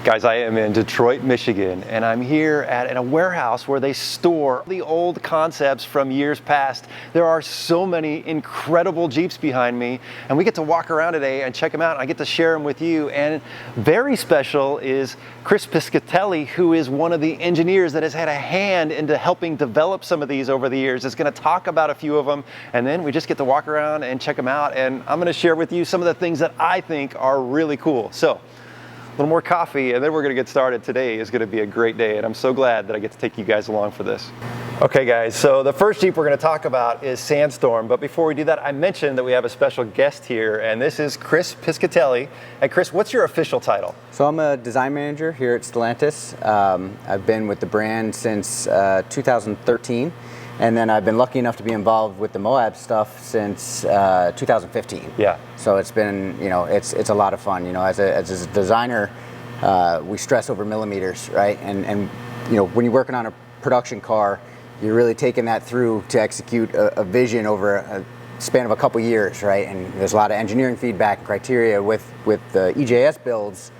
Guys, I am in Detroit, Michigan, and I'm here in a warehouse where they store the old concepts from years past. There are so many incredible Jeeps behind me, and we get to walk around today and check them out. I get to share them with you, and very special is Chris Piscitelli, who is one of the engineers that has had a hand into helping develop some of these over the years. Is going to talk about a few of them, and then we just get to walk around and check them out, and I'm going to share with you some of the things that I think are really cool. So, a little more coffee, and then we're gonna get started. Today is gonna be a great day, and I'm so glad that I get to take you guys along for this. Okay guys, so the first Jeep we're gonna talk about is Sandstorm, but before we do that, I mentioned that we have a special guest here, and this is Chris Piscitelli. And Chris, what's your official title? So I'm a design manager here at Stellantis. I've been with the brand since 2013. And then I've been lucky enough to be involved with the Moab stuff since 2015. Yeah. So it's been, it's a lot of fun. As a designer, we stress over millimeters, right? And when you're working on a production car, you're really taking that through to execute a vision over a span of a couple years, right? And there's a lot of engineering feedback and criteria with the EJS builds.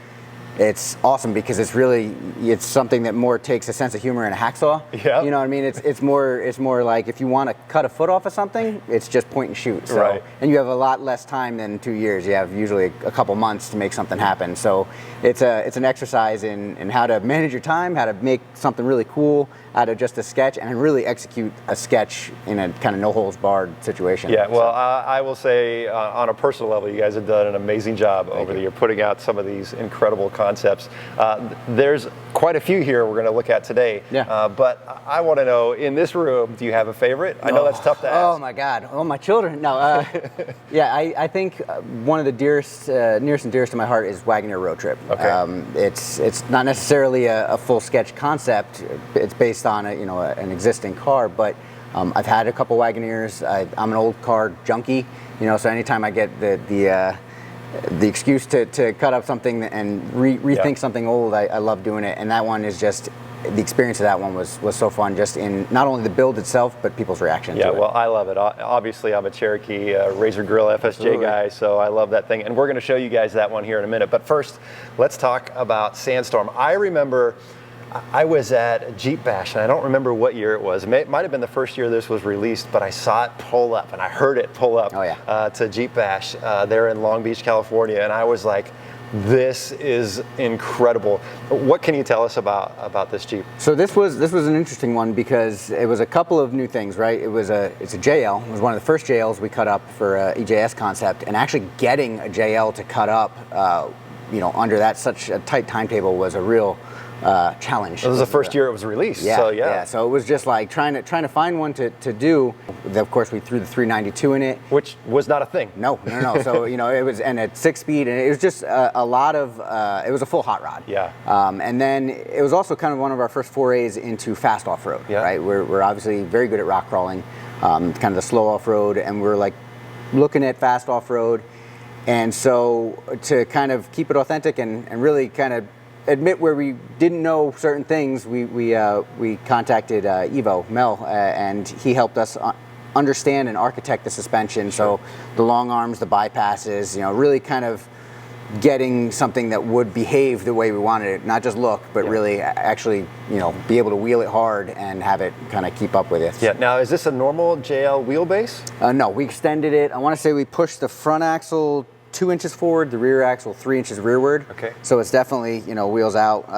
It's awesome because it's something that more takes a sense of humor and a hacksaw. Yeah. You know what I mean? It's more like if you want to cut a foot off of something, it's just point and shoot. So, right. And you have a lot less time than 2 years. You have usually a couple months to make something happen. So it's an exercise in how to manage your time, how to make something really cool out of just a sketch, and really execute a sketch in a kind of no holds barred situation. Yeah, well, I will say on a personal level, you guys have done an amazing job over the year putting out some of these incredible concepts. There's quite a few here we're going to look at today. Yeah. But I want to know, in this room, do you have a favorite? I know that's tough to ask. Oh my God! Oh, my children. No. Yeah, I think one of the nearest and dearest to my heart is Wagoneer Road Trip. Okay. It's not necessarily a full sketch concept. It's based on an existing car, but I've had a couple Wagoneers. I'm an old car junkie, so anytime I get the excuse to cut up something and rethink something old, I love doing it. And that one is just, the experience of that one was so fun, just in not only the build itself, but people's reaction to it. Yeah, well, I love it. Obviously, I'm a Cherokee Razor Grill FSJ Absolutely. guy, so I love that thing. And we're going to show you guys that one here in a minute. But first, let's talk about Sandstorm. I remember I was at Jeep Bash, and I don't remember what year it was. It might have been the first year this was released, but I saw it pull up, and I heard it pull up to Jeep Bash there in Long Beach, California, and I was like, this is incredible. What can you tell us about this Jeep? So this was an interesting one because it was a couple of new things, right? It's a JL. It was one of the first JLs we cut up for EJS concept, and actually getting a JL to cut up, under such a tight timetable was a real challenge. This was the first year it was released. Yeah, so yeah. So it was just like trying to find one to do. Of course, we threw the 392 in it, which was not a thing. No. So it was, and at 6-speed, and it was just a lot of. It was a full hot rod. Yeah. And then it was also kind of one of our first forays into fast off road. Yeah. Right. We're obviously very good at rock crawling, kind of the slow off road, and we're like looking at fast off road, and so to kind of keep it authentic and really kind of admit where we didn't know certain things, we contacted Evo Mel, and he helped us understand and architect the suspension. Sure. So the long arms, the bypasses, really kind of getting something that would behave the way we wanted it, not just look, but really actually, be able to wheel it hard and have it kind of keep up with it. Yeah. Now, is this a normal JL wheelbase? No, we extended it. I want to say we pushed the front axle 2 inches forward, the rear axle 3 inches rearward. Okay. So it's definitely, wheels out,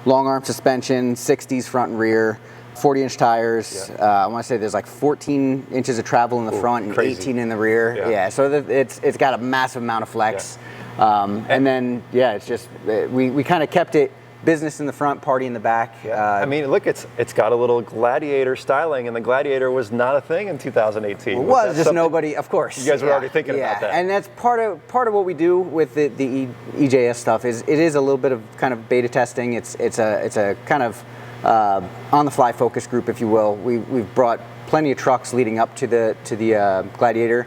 long arm suspension, 60s front and rear, 40-inch tires. Yeah. I want to say there's like 14 inches of travel in the front and crazy. 18 in the rear. Yeah. So it's got a massive amount of flex. Yeah. And then, it's just, we kind of kept it business in the front, party in the back. I mean, look, it's got a little Gladiator styling, and the Gladiator was not a thing in 2018. It was just nobody, of course. You guys were already thinking about that. And that's part of what we do with the EJS stuff. It is a little bit of kind of beta testing. It's a kind of on the fly focus group, if you will. We've brought plenty of trucks leading up to the Gladiator.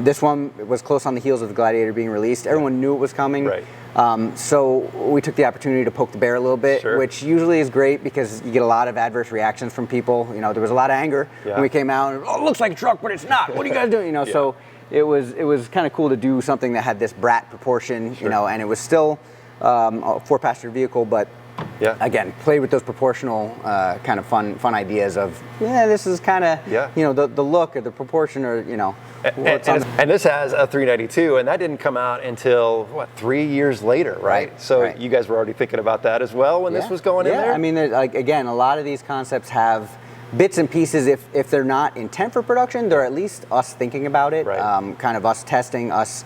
This one was close on the heels of the Gladiator being released. Everyone knew it was coming. Right. So we took the opportunity to poke the bear a little bit, Sure. which usually is great because you get a lot of adverse reactions from people. There was a lot of anger when we came out. And, it looks like a truck, but it's not. What are you guys doing? So it was kind of cool to do something that had this brat proportion, and it was still a 4-passenger vehicle, but Yeah. again, played with those proportional kind of fun ideas of, this is kind of, the look or the proportion or, And this has a 392, and that didn't come out until, 3 years later, right? So you guys were already thinking about that as well when this was going in there? Yeah, I mean, like, again, a lot of these concepts have bits and pieces. If they're not intent for production, they're at least us thinking about it, kind of us testing, us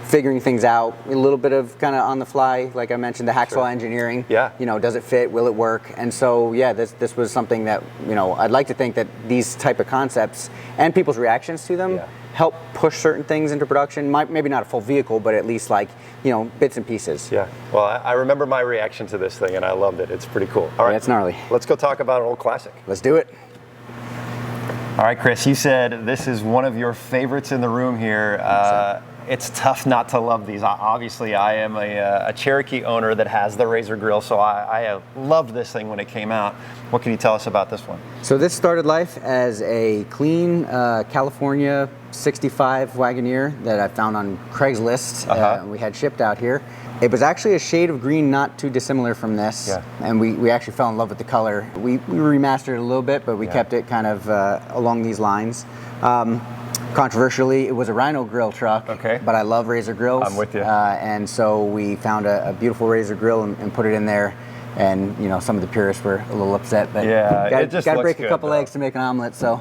figuring things out, a little bit of kind of on the fly, like I mentioned, the hacksaw engineering. Yeah. Does it fit? Will it work? And so, this was something that, I'd like to think that these type of concepts and people's reactions to them help push certain things into production. Maybe not a full vehicle, but at least like, bits and pieces. Yeah. Well, I remember my reaction to this thing, and I loved it. It's pretty cool. All right. Yeah, it's gnarly. Let's go talk about an old classic. Let's do it. All right, Chris, you said this is one of your favorites in the room here. It's tough not to love these. Obviously, I am a Cherokee owner that has the Razor grill, so I loved this thing when it came out. What can you tell us about this one? So this started life as a clean California 65 Wagoneer that I found on Craigslist. We had shipped out here. It was actually a shade of green not too dissimilar from this, and we actually fell in love with the color. We remastered it a little bit, but we kept it kind of along these lines. Controversially, it was a Rhino grill truck, but I love Razor grills. I'm with you. And so we found a beautiful Razor grill and put it in there. And some of the purists were a little upset, but it just got to break looks a couple good, eggs to make an omelet. So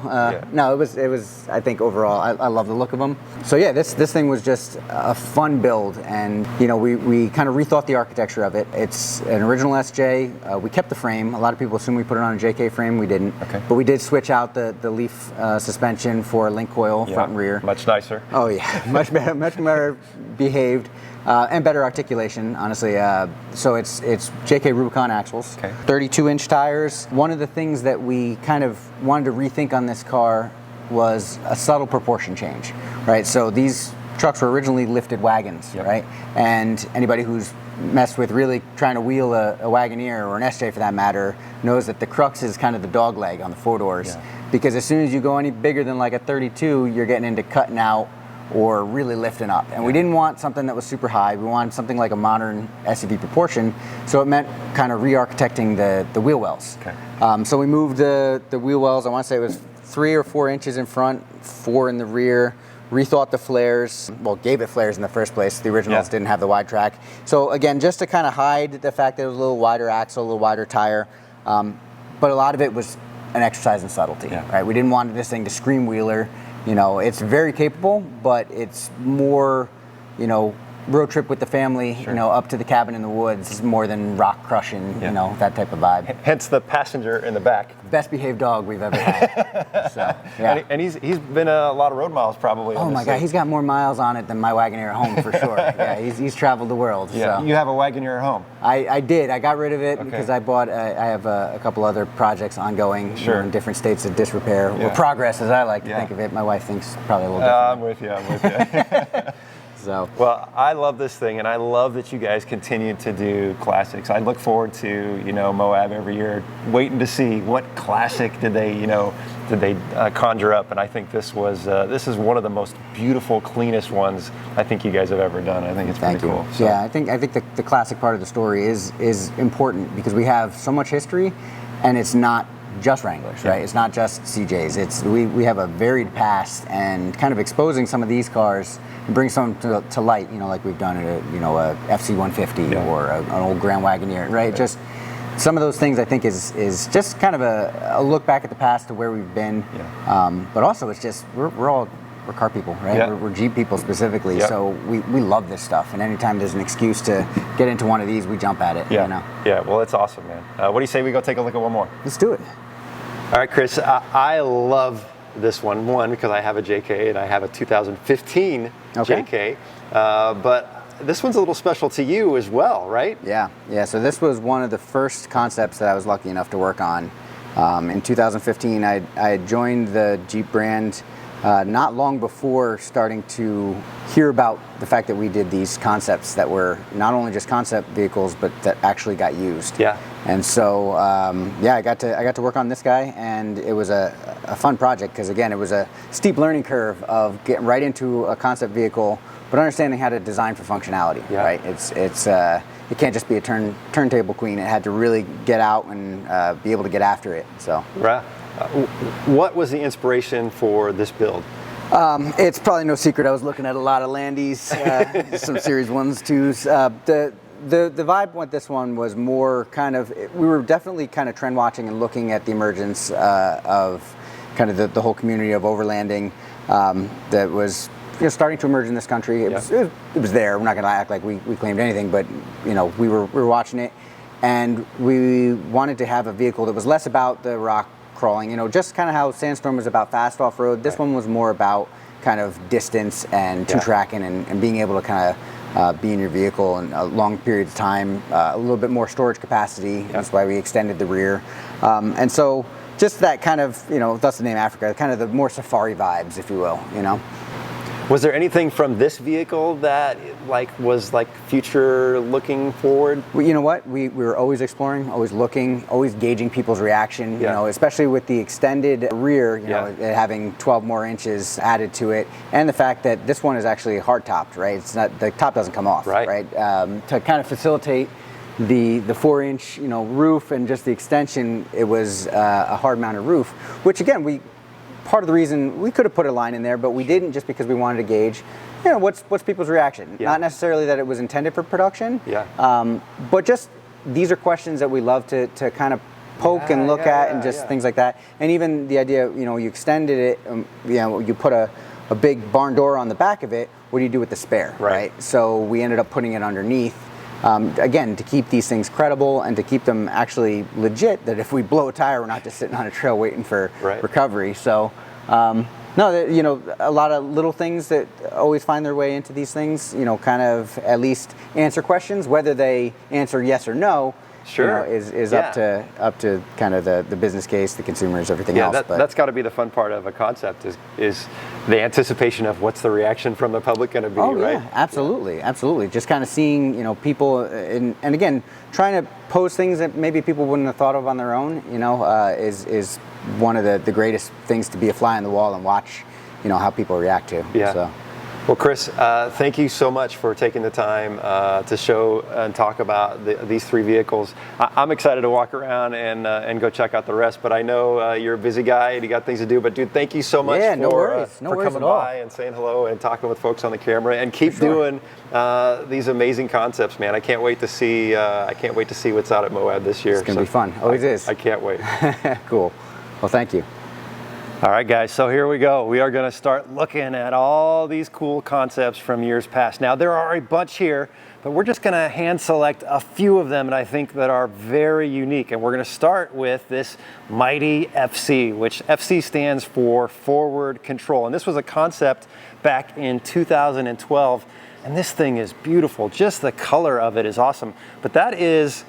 no, it was. I think overall, I love the look of them. So this thing was just a fun build, and we kind of rethought the architecture of it. It's an original SJ. We kept the frame. A lot of people assume we put it on a JK frame. We didn't, but we did switch out the leaf suspension for a link coil front and rear. Much nicer. Oh yeah, much better behaved. And better articulation, honestly. So it's JK Rubicon axles, 32-inch tires. One of the things that we kind of wanted to rethink on this car was a subtle proportion change, right? So these trucks were originally lifted wagons, right? And anybody who's messed with really trying to wheel a Wagoneer or an SJ for that matter knows that the crux is kind of the dog leg on the 4-doors. Because as soon as you go any bigger than like a 32, you're getting into cutting out or really lifting up. And we didn't want something that was super high. We wanted something like a modern SUV proportion. So it meant kind of re-architecting the wheel wells. So we moved the wheel wells, I want to say it was 3 or 4 inches in front, 4 in the rear, rethought the flares, gave it flares in the first place. The originals didn't have the wide track. So again, just to kind of hide the fact that it was a little wider axle, a little wider tire. But a lot of it was an exercise in subtlety, right? We didn't want this thing to scream wheeler. It's very capable, but it's more, road trip with the family, up to the cabin in the woods, more than rock crushing, that type of vibe. Hence the passenger in the back. Best behaved dog we've ever had. So, and he's been a lot of road miles probably. Oh my God, he's got more miles on it than my Wagoneer at home for sure. He's traveled the world. Yeah, so. You have a Wagoneer at home. I did. I got rid of it because I have a couple other projects ongoing in different states of disrepair, or progress as I like to think of it. My wife thinks probably a little different. I'm with you. So. Well, I love this thing, and I love that you guys continue to do classics. I look forward to Moab every year, waiting to see what classic did they conjure up. And I think this is one of the most beautiful, cleanest ones I think you guys have ever done. I think it's pretty cool. So. Yeah, I think the classic part of the story is important because we have so much history, and it's not just Wranglers, right? It's not just CJs. We have a varied past, and kind of exposing some of these cars and bring some to light, like we've done at a FC 150 or an old Grand Wagoneer, right? Just some of those things I think is just kind of a look back at the past to where we've been. But also it's just we're car people, right? We're Jeep people specifically, so we love this stuff. And anytime there's an excuse to get into one of these, we jump at it. Yeah. Well, it's awesome, man. What do you say we go take a look at one more? Let's do it. All right, Chris. I love this one because I have a JK and I have a 2015 JK, but this one's a little special to you as well, right? Yeah. So this was one of the first concepts that I was lucky enough to work on. In 2015, I joined the Jeep brand not long before starting to hear about the fact that we did these concepts that were not only just concept vehicles, but that actually got used. And so, I got to work on this guy, and it was a fun project because again, it was a steep learning curve of getting right into a concept vehicle but understanding how to design for functionality, Yeah. right? It can't just be a turntable queen. It had to really get out and be able to get after it. So, Right. What was the inspiration for this build? it's probably no secret. I was looking at a lot of Landies, some Series 1s, 2s. The vibe with this one was more kind of, we were definitely kind of trend watching and looking at the emergence of kind of the whole community of overlanding that was starting to emerge in this country. It was there. We're not going to act like we claimed anything, but we were watching it, and we wanted to have a vehicle that was less about the rock crawling. Just kind of how Sandstorm was about fast off road. This one was more about kind of distance and two-tracking and being able to kind of be in your vehicle in a long period of time, a little bit more storage capacity. That's why we extended the rear. And so just that kind of, that's the name Africa, kind of the more safari vibes, if you will, Was there anything from this vehicle that was future looking forward? Well, you know what? We were always exploring, always looking, always gauging people's reaction, especially with the extended rear, it having 12 more inches added to it, and the fact that this one is actually hard topped, right? It's not, the top doesn't come off, right? To kind of facilitate the 4-inch roof and just the extension, it was a hard mounted roof, which again, part of the reason we could have put a line in there, but we didn't, just because we wanted to gauge, what's people's reaction. Not necessarily that it was intended for production, but just these are questions that we love to kind of poke and look at, and just things like that. And even the idea, you extended it, you put a big barn door on the back of it. What do you do with the spare, right? So we ended up putting it underneath. Again, to keep these things credible and to keep them actually legit, that if we blow a tire, we're not just sitting on a trail waiting for recovery. So, no, a lot of little things that always find their way into these things, kind of at least answer questions. Whether they answer yes or no, is up to kind of the business case, the consumers, everything else. That's got to be the fun part of a concept is the anticipation of what's the reaction from the public going to be, right? Yeah, absolutely. Just kind of seeing, people, and again, trying to pose things that maybe people wouldn't have thought of on their own, is one of the greatest things, to be a fly on the wall and watch, how people react to. Yeah. So. Well, Chris, thank you so much for taking the time to show and talk about these 3 vehicles. I'm excited to walk around and go check out the rest, but I know you're a busy guy and you got things to do. But dude, thank you so much for coming by and saying hello and talking with folks on the camera, and keep doing these amazing concepts, man. I can't wait to see what's out at Moab this year. It's gonna be fun. Always is. I can't wait. Cool. Well, thank you. All right, guys, so here we go. We are going to start looking at all these cool concepts from years past. Now, there are a bunch here, but we're just going to hand select a few of them that I think that are very unique. And we're going to start with this mighty FC, which FC stands for Forward Control. And this was a concept back in 2012. And this thing is beautiful. Just the color of it is awesome. But that is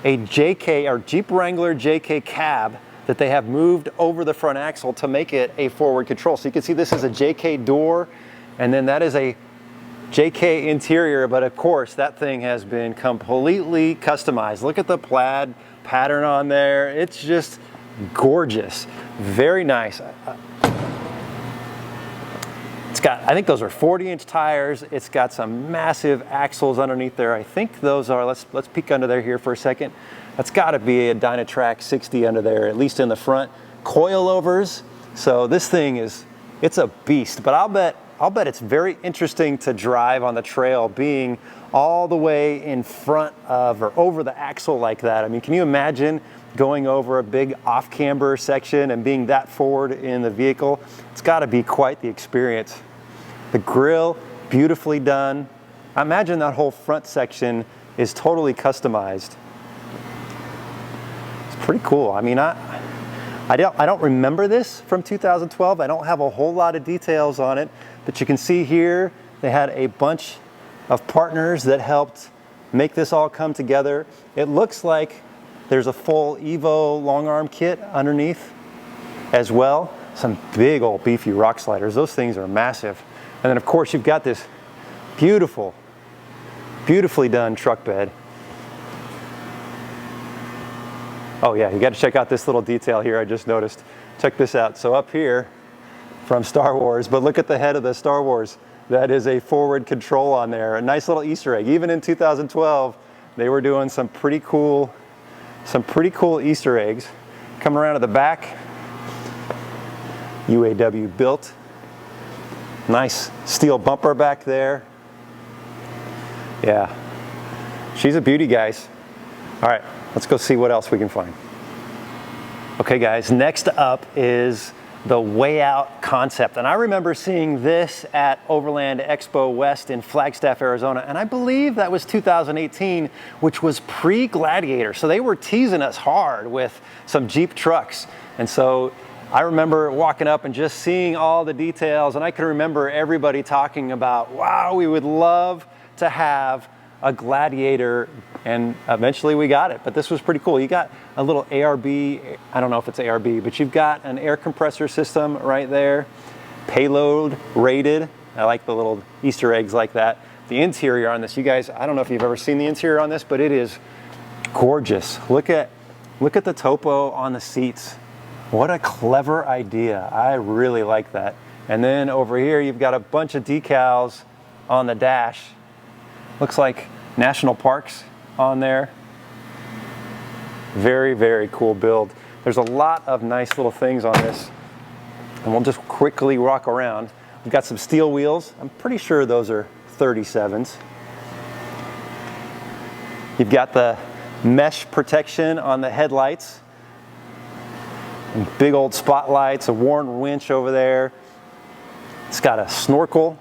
a JK, or Jeep Wrangler JK cab, that they have moved over the front axle to make it a forward control. So you can see this is a JK door, and then that is a JK interior, but of course that thing has been completely customized. Look at the plaid pattern on there. It's just gorgeous, very nice. It's got, I think those are 40-inch tires. It's got some massive axles underneath there. I think those are, let's peek under there here for a second. That's got to be a Dynatrac 60 under there, at least in the front. Coilovers. So this thing it's a beast. But I'll bet it's very interesting to drive on the trail, being all the way in front of or over the axle like that. I mean, can you imagine going over a big off-camber section and being that forward in the vehicle? It's got to be quite the experience. The grille, beautifully done. I imagine that whole front section is totally customized. Pretty cool. I mean, I don't remember this from 2012. I don't have a whole lot of details on it, but you can see here they had a bunch of partners that helped make this all come together. It looks like there's a full Evo long arm kit underneath as well. Some big old beefy rock sliders. Those things are massive. And then of course you've got this beautifully done truck bed. Oh yeah, you got to check out this little detail here I just noticed. Check this out. So up here from Star Wars, but look at the head of the Star Wars that is a forward control on there. A nice little Easter egg. Even in 2012, they were doing some pretty cool Easter eggs. Coming around to the back, UAW built. Nice steel bumper back there. Yeah, she's a beauty, guys. All right, let's go see what else we can find. Okay guys, next up is the Way Out concept. And I remember seeing this at Overland Expo West in Flagstaff, Arizona. And I believe that was 2018, which was pre-Gladiator. So they were teasing us hard with some Jeep trucks. And so I remember walking up and just seeing all the details. And I can remember everybody talking about, wow, we would love to have a Gladiator, and eventually we got it. But this was pretty cool. You got a little ARB, I don't know if it's ARB, but you've got an air compressor system right there, payload rated. I like the little Easter eggs like that. The interior on this, you guys, I don't know if you've ever seen the interior on this, but it is gorgeous. Look at the topo on the seats. What a clever idea. I really like that. And then over here, you've got a bunch of decals on the dash. Looks like national parks on there. Very, very cool build. There's a lot of nice little things on this, and we'll just quickly walk around. We've got some steel wheels. I'm pretty sure those are 37s. You've got the mesh protection on the headlights. And big old spotlights, a Warren winch over there. It's got a snorkel.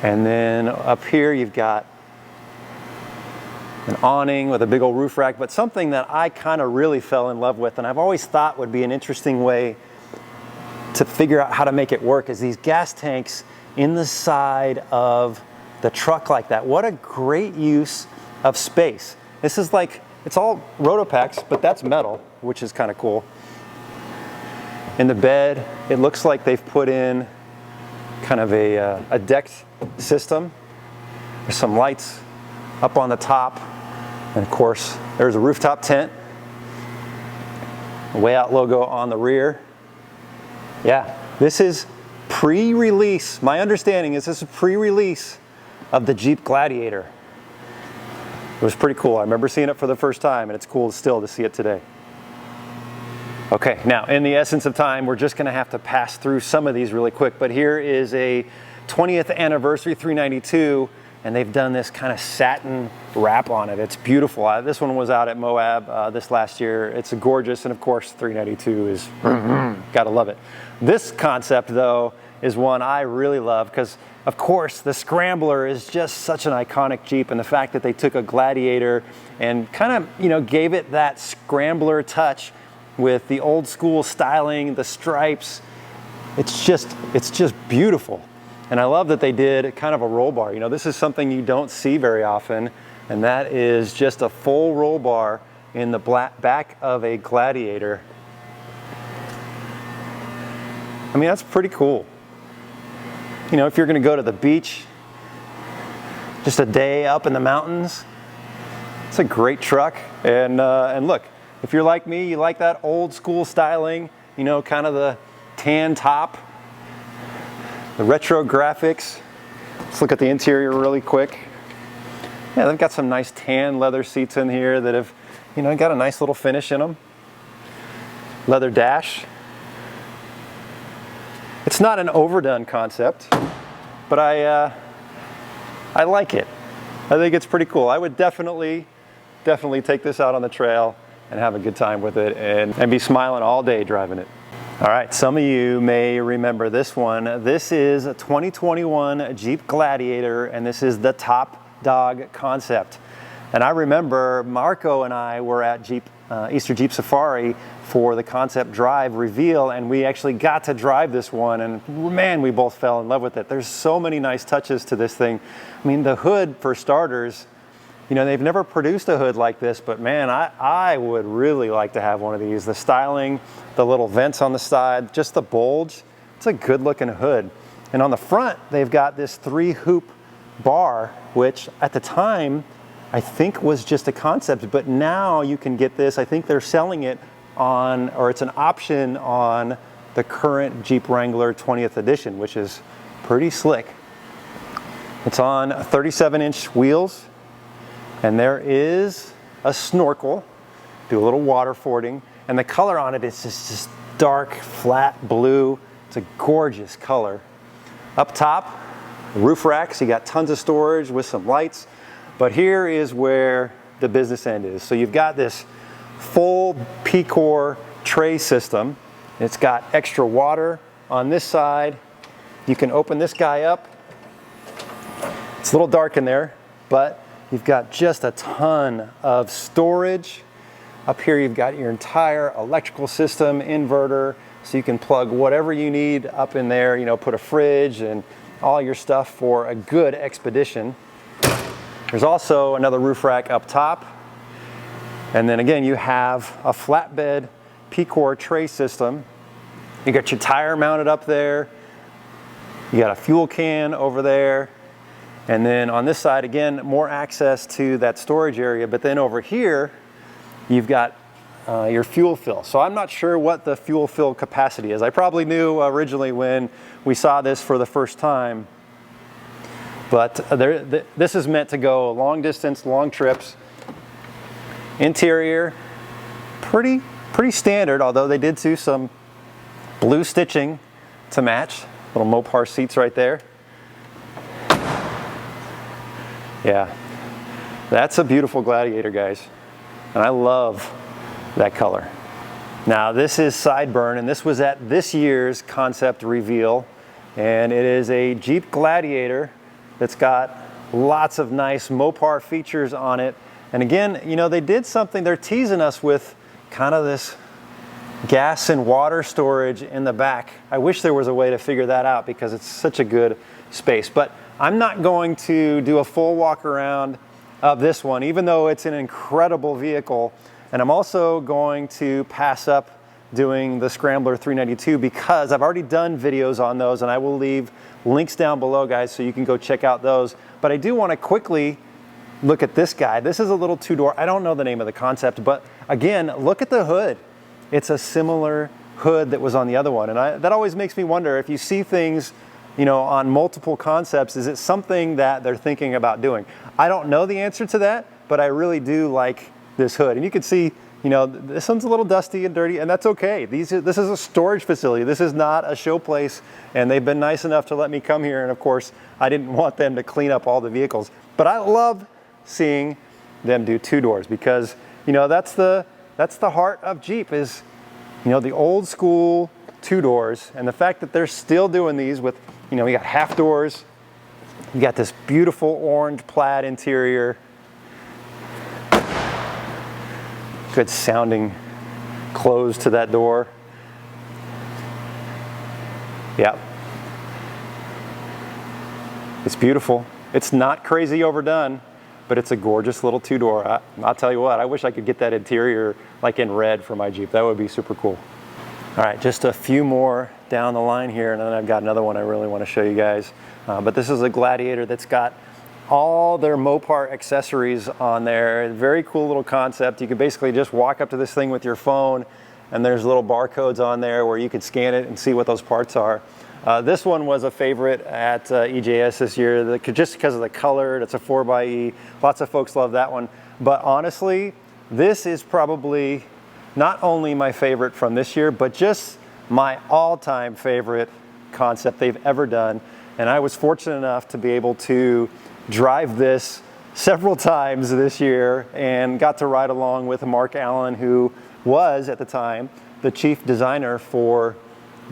And then up here you've got an awning with a big old roof rack, but something that I kind of really fell in love with and I've always thought would be an interesting way to figure out how to make it work is these gas tanks in the side of the truck like that. What a great use of space. This is like, it's all Rotopax, but that's metal, which is kind of cool. In the bed, it looks like they've put in kind of a decked system. There's some lights up on the top, and of course there's a rooftop tent, a Way Out logo on the rear. Yeah, this is pre-release. My understanding is this is pre-release of the Jeep Gladiator. It was pretty cool. I remember seeing it for the first time, and it's cool still to see it today. Okay, now in the essence of time, we're just gonna have to pass through some of these really quick, but here is a 20th anniversary 392, and they've done this kind of satin wrap on it. It's beautiful. This one was out at Moab this last year. It's gorgeous, and of course 392 is, gotta love it. This concept though is one I really love because of course the Scrambler is just such an iconic Jeep, and the fact that they took a Gladiator and kind of, you know, gave it that Scrambler touch with the old school styling, the stripes, it's just beautiful. And I love that they did kind of a roll bar. You know, this is something you don't see very often, and that is just a full roll bar in the back of a Gladiator. I mean, that's pretty cool. You know, if you're gonna go to the beach, just a day up in the mountains, it's a great truck. And look, if you're like me, you like that old school styling, you know, kind of the tan top, the retro graphics. Let's look at the interior really quick. Yeah, they've got some nice tan leather seats in here that have, you know, got a nice little finish in them. Leather dash. It's not an overdone concept, but I like it. I think it's pretty cool. I would definitely take this out on the trail and have a good time with it and be smiling all day driving it. All right, some of you may remember this one. This is a 2021 Jeep Gladiator, and this is the Top Dog concept. And I remember Marco and I were at Easter Jeep Safari for the concept drive reveal, and we actually got to drive this one, and man, we both fell in love with it. There's so many nice touches to this thing. I mean, the hood, for starters, you know, they've never produced a hood like this, but man, I would really like to have one of these. The styling, the little vents on the side, just the bulge, it's a good looking hood. And on the front, they've got this 3-hoop bar, which at the time, I think was just a concept, but now you can get this. I think they're selling it on, or it's an option on the current Jeep Wrangler 20th edition, which is pretty slick. It's on 37-inch wheels, and there is a snorkel, do a little water fording, and the color on it is just dark, flat blue. It's a gorgeous color. Up top, roof racks, you got tons of storage with some lights, but here is where the business end is. So you've got this full P-core tray system. It's got extra water on this side. You can open this guy up. It's a little dark in there, but you've got just a ton of storage. Up here you've got your entire electrical system, inverter, so you can plug whatever you need up in there, you know, put a fridge and all your stuff for a good expedition. There's also another roof rack up top. And then again, you have a flatbed P-core tray system. You got your tire mounted up there. You got a fuel can over there. And then on this side, again, more access to that storage area. But then over here, you've got your fuel fill. So I'm not sure what the fuel fill capacity is. I probably knew originally when we saw this for the first time. But this is meant to go long distance, long trips. Interior, pretty standard, although they did do some blue stitching to match. Little Mopar seats right there. Yeah, that's a beautiful Gladiator, guys. And I love that color. Now this is Sideburn, and this was at this year's concept reveal. And it is a Jeep Gladiator that's got lots of nice Mopar features on it. And again, you know, they did something, they're teasing us with kind of this gas and water storage in the back. I wish there was a way to figure that out because it's such a good space. But I'm not going to do a full walk around of this one, even though it's an incredible vehicle. And I'm also going to pass up doing the Scrambler 392 because I've already done videos on those, and I will leave links down below, guys, so you can go check out those. But I do want to quickly look at this guy. This is a little two-door. I don't know the name of the concept, but again, look at the hood. It's a similar hood that was on the other one. And that always makes me wonder, if you see things, you know, on multiple concepts, is it something that they're thinking about doing? I don't know the answer to that, but I really do like this hood. And you can see, you know, this one's a little dusty and dirty, and that's okay. This is a storage facility. This is not a show place, and they've been nice enough to let me come here. And of course, I didn't want them to clean up all the vehicles. But I love seeing them do two doors because, you know, that's the heart of Jeep is, you know, the old school two doors, and the fact that they're still doing these with, you know, we got half doors, you got this beautiful orange plaid interior, good sounding close to that door. Yeah, it's beautiful. It's not crazy overdone, but it's a gorgeous little two-door. I'll tell you what, I wish I could get that interior like in red for my Jeep. That would be super cool. All right, just a few more down the line here, and then I've got another one I really want to show you guys. But this is a Gladiator that's got all their Mopar accessories on there. Very cool little concept. You can basically just walk up to this thing with your phone, and there's little barcodes on there where you can scan it and see what those parts are. This one was a favorite at EJS this year, just because of the color. It's a 4xe. Lots of folks love that one. But honestly, this is probably not only my favorite from this year, but just my all-time favorite concept they've ever done. And I was fortunate enough to be able to drive this several times this year and got to ride along with Mark Allen, who was at the time the chief designer for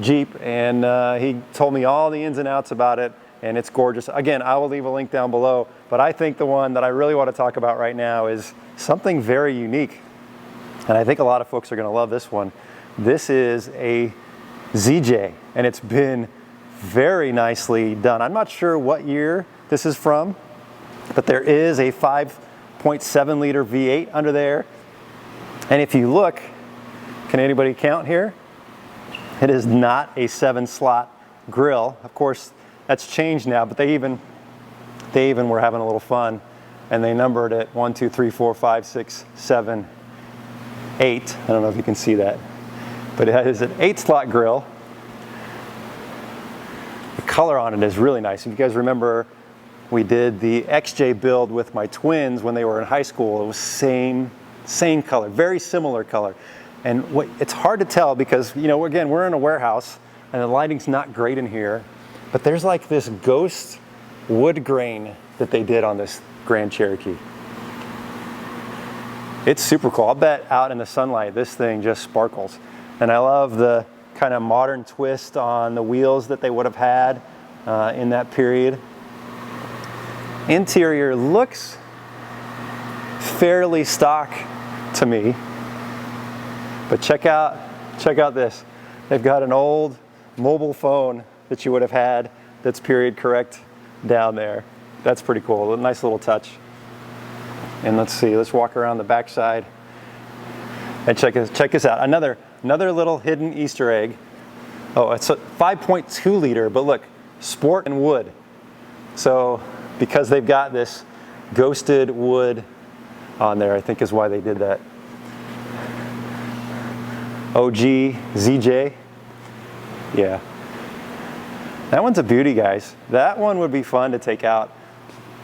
Jeep, and he told me all the ins and outs about it, and it's gorgeous. Again, I will leave a link down below, but I think the one that I really want to talk about right now is something very unique, and I think a lot of folks are going to love this one. This is a ZJ, and it's been very nicely done. I'm not sure what year this is from, but there is a 5.7 liter V8 under there, and if you look, can anybody count here? It is not a 7-slot grill. Of course, that's changed now, but they even were having a little fun, and they numbered it 1, 2, 3, 4, 5, 6, 7, 8. I don't know if you can see that, but it is an 8-slot grill. The color on it is really nice. If you guys remember, we did the XJ build with my twins when they were in high school. It was same color, very similar color. And it's hard to tell because, you know, again, we're in a warehouse and the lighting's not great in here, but there's like this ghost wood grain that they did on this Grand Cherokee. It's super cool. I'll bet out in the sunlight, this thing just sparkles. And I love the kind of modern twist on the wheels that they would have had in that period. Interior looks fairly stock to me, but check out this. They've got an old mobile phone that you would have had that's period correct down there. That's pretty cool. A nice little touch. And let's see, let's walk around the backside and check this out. Another little hidden Easter egg. Oh, it's a 5.2 liter, but look, sport and wood. So because they've got this ghosted wood on there, I think is why they did that. OG ZJ. Yeah. That one's a beauty, guys. That one would be fun to take out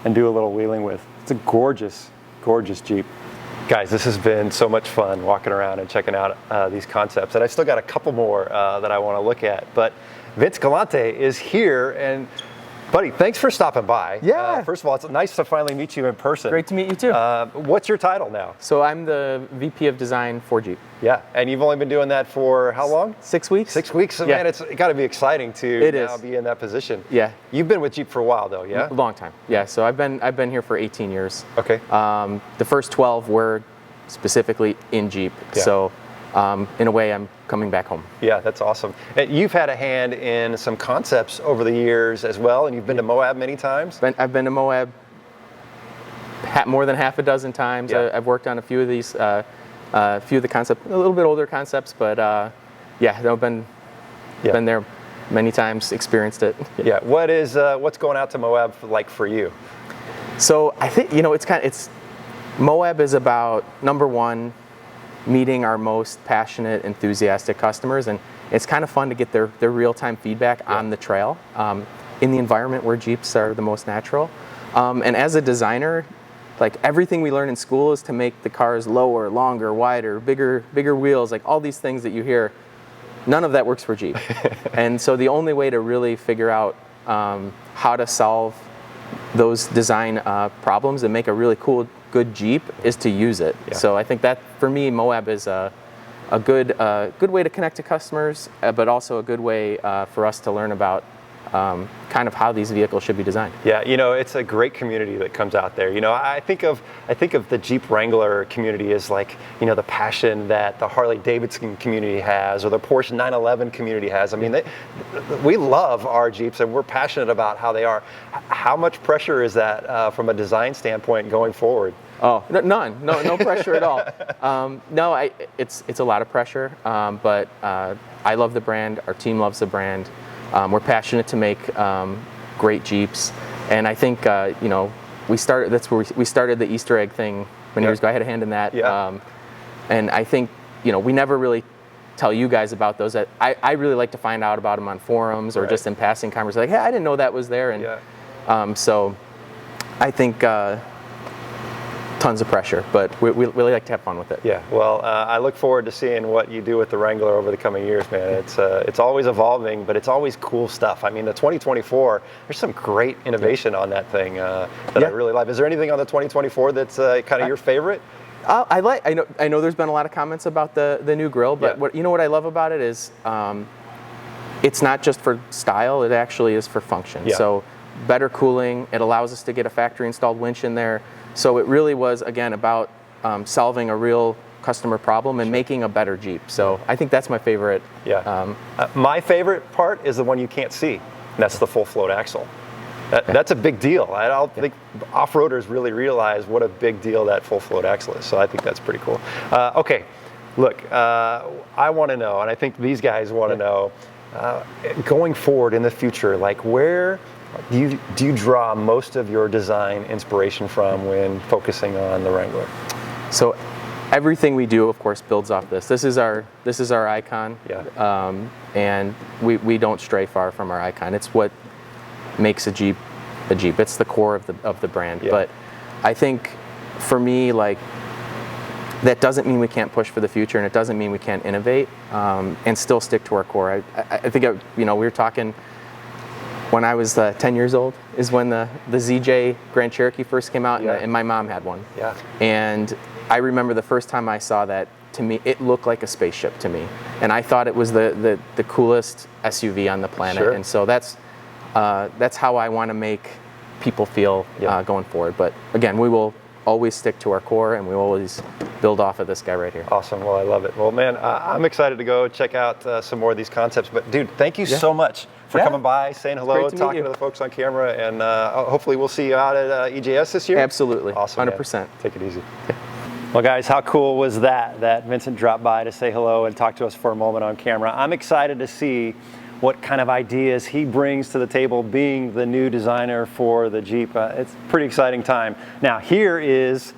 and do a little wheeling with. It's a gorgeous, gorgeous Jeep. Guys, this has been so much fun walking around and checking out these concepts. And I still got a couple more that I want to look at. But Vince Galante is here. And buddy, thanks for stopping by. Yeah. First of all, it's nice to finally meet you in person. Great to meet you too. What's your title now? So I'm the VP of Design for Jeep. Yeah, and you've only been doing that for how long? 6 weeks. 6 weeks. So Yeah. man, it's got to be exciting to now is. be in that position. Yeah. You've been with Jeep for a while though, yeah? A long time. Yeah. So I've been here for 18 years. Okay. The first 12 were specifically in Jeep. Yeah. So in a way, I'm coming back home. Yeah, that's awesome. And you've had a hand in some concepts over the years as well, and you've been to Moab many times. I've been to Moab more than half a dozen times. Yeah. I've worked on a few of these, a few of the concepts, a little bit older concepts, but yeah, I've been there many times, experienced it. Yeah. What's going out to Moab like for you? So I think, you know, Moab is about, number one, meeting our most passionate, enthusiastic customers, and it's kind of fun to get their real-time feedback on the trail in the environment where Jeeps are the most natural. And as a designer, like everything we learn in school is to make the cars lower, longer, wider, bigger wheels, like all these things that you hear. None of that works for Jeep. And so the only way to really figure out how to solve those design problems and make a really cool, good Jeep is to use it. Yeah. So I think that for me, Moab is a good way to connect to customers, but also a good way for us to learn about kind of how these vehicles should be designed. Yeah, you know, it's a great community that comes out there. You know, I think of the Jeep Wrangler community as like, you know, the passion that the Harley Davidson community has or the Porsche 911 community has. I mean, we love our Jeeps and we're passionate about how they are. How much pressure is that from a design standpoint going forward? Oh, none. No pressure at all. No, it's a lot of pressure, but I love the brand. Our team loves the brand. We're passionate to make great Jeeps, and I think you know, that's where we started the Easter egg thing many years ago. I had a hand in that, and I think, you know, we never really tell you guys about those. I really like to find out about them on forums or just in passing conversations. Like, hey, I didn't know that was there, and so I think. Tons of pressure, but we really like to have fun with it. Yeah, well, I look forward to seeing what you do with the Wrangler over the coming years, man. It's always evolving, but it's always cool stuff. I mean, the 2024, there's some great innovation on that thing that I really like. Is there anything on the 2024 that's kind of your favorite? I know there's been a lot of comments about the new grille, but what I love about it is it's not just for style, it actually is for function. Yeah. So better cooling, it allows us to get a factory installed winch in there. So it really was, again, about solving a real customer problem and making a better Jeep. So I think that's my favorite. Yeah. My favorite part is the one you can't see. And that's the full float axle. That's a big deal. I don't think off-roaders really realize what a big deal that full float axle is. So I think that's pretty cool. Okay, look, I want to know, and I think these guys want to know, going forward in the future, like where do you draw most of your design inspiration from when focusing on the Wrangler? So everything we do, of course, builds off this. This is our icon, and we don't stray far from our icon. It's what makes a Jeep a Jeep. It's the core of the brand. Yeah. But I think for me, like, that doesn't mean we can't push for the future, and it doesn't mean we can't innovate and still stick to our core. I think, we were talking when I was 10 years old is when the ZJ Grand Cherokee first came out, and my mom had one. Yeah. And I remember the first time I saw that, to me, it looked like a spaceship to me. And I thought it was the coolest SUV on the planet. Sure. And so that's how I want to make people feel going forward. But again, we will always stick to our core, and we always build off of this guy right here. Awesome. Well, I love it. Well, man, I'm excited to go check out some more of these concepts. But dude, thank you so much for coming by, saying hello, talking to the folks on camera, and hopefully we'll see you out at EJS this year. Absolutely. Awesome. 100%. Man. Take it easy. Well, guys, how cool was that Vincent dropped by to say hello and talk to us for a moment on camera. I'm excited to see what kind of ideas he brings to the table being the new designer for the Jeep. It's a pretty exciting time. Now, here is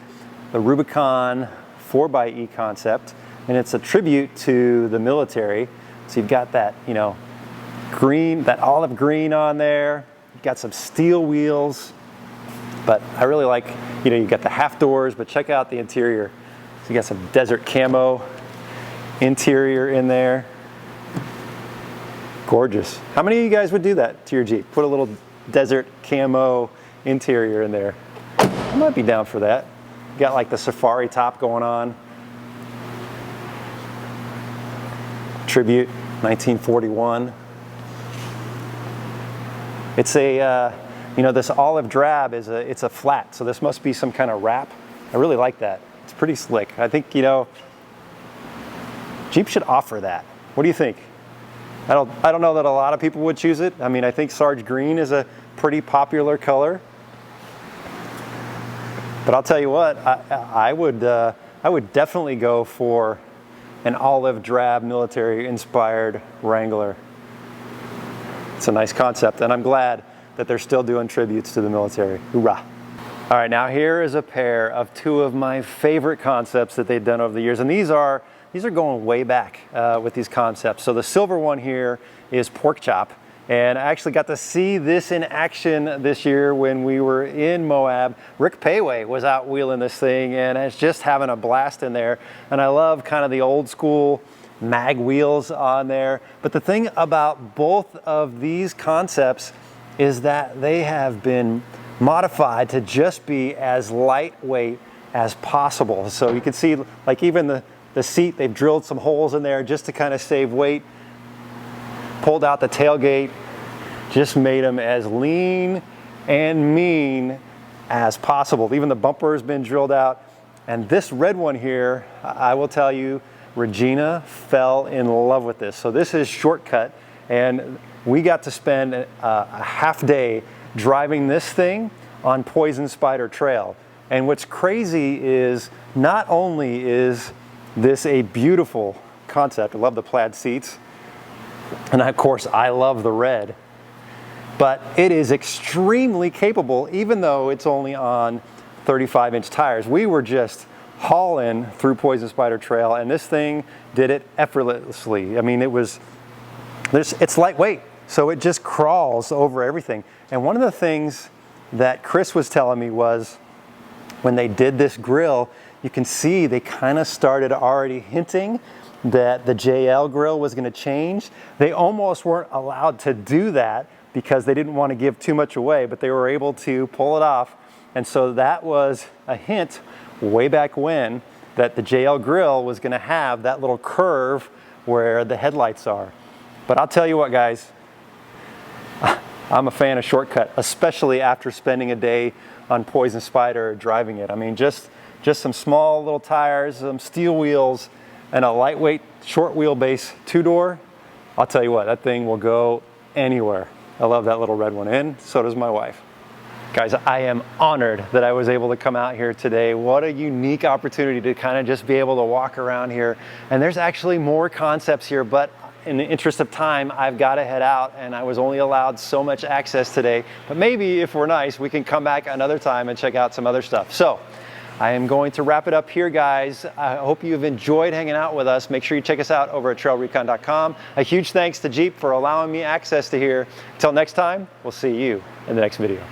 the Rubicon 4xe concept, and it's a tribute to the military. So you've got that, green, that olive green on there. You've got some steel wheels, but I really like, you've got the half doors, but check out the interior. So you got some desert camo interior in there. Gorgeous. How many of you guys would do that to your Jeep? Put a little desert camo interior in there. I might be down for that. You got like the safari top going on. Tribute, 1941. It's a, this olive drab it's a flat, so this must be some kind of wrap. I really like that. It's pretty slick. I think, Jeep should offer that. What do you think? I don't know that a lot of people would choose it. I mean, I think Sarge Green is a pretty popular color. But I'll tell you what, I would definitely go for an olive drab military inspired Wrangler. It's a nice concept, and I'm glad that they're still doing tributes to the military. Hoorah. All right, now here is a pair of two of my favorite concepts that they've done over the years, and these are going way back with these concepts. So the silver one here is Pork Chop, and I actually got to see this in action this year when we were in Moab. Rick Payway was out wheeling this thing, and it's just having a blast in there. And I love kind of the old school mag wheels on there. But the thing about both of these concepts is that they have been modified to just be as lightweight as possible. So you can see, like, even the seat, they've drilled some holes in there just to kind of save weight. Pulled out the tailgate, just made them as lean and mean as possible. Even the bumper has been drilled out. And this red one here, I will tell you, Regina fell in love with this. So this is Shortcut, and we got to spend a half day driving this thing on Poison Spider Trail. And what's crazy is not only is this a beautiful concept, I love the plaid seats, and of course I love the red, but it is extremely capable even though it's only on 35-inch tires. We were just hauling through Poison Spider Trail, and this thing did it effortlessly. I mean, it's lightweight, so it just crawls over everything. And one of the things that Chris was telling me was when they did this grill, you can see they kind of started already hinting that the JL grill was going to change. They almost weren't allowed to do that because they didn't want to give too much away, but they were able to pull it off. And so that was a hint way back when that the JL grill was going to have that little curve where the headlights are. But I'll tell you what, guys, I'm a fan of Shortcut, especially after spending a day on Poison Spider driving it. I mean, just some small little tires, some steel wheels, and a lightweight short wheelbase two-door. I'll tell you what, that thing will go anywhere. I love that little red one, and so does my wife. Guys, I am honored that I was able to come out here today. What a unique opportunity to kind of just be able to walk around here. And there's actually more concepts here, but in the interest of time, I've got to head out, and I was only allowed so much access today. But maybe if we're nice, we can come back another time and check out some other stuff. So I am going to wrap it up here, guys. I hope you've enjoyed hanging out with us. Make sure you check us out over at TrailRecon.com. A huge thanks to Jeep for allowing me access to here. Until next time, we'll see you in the next video.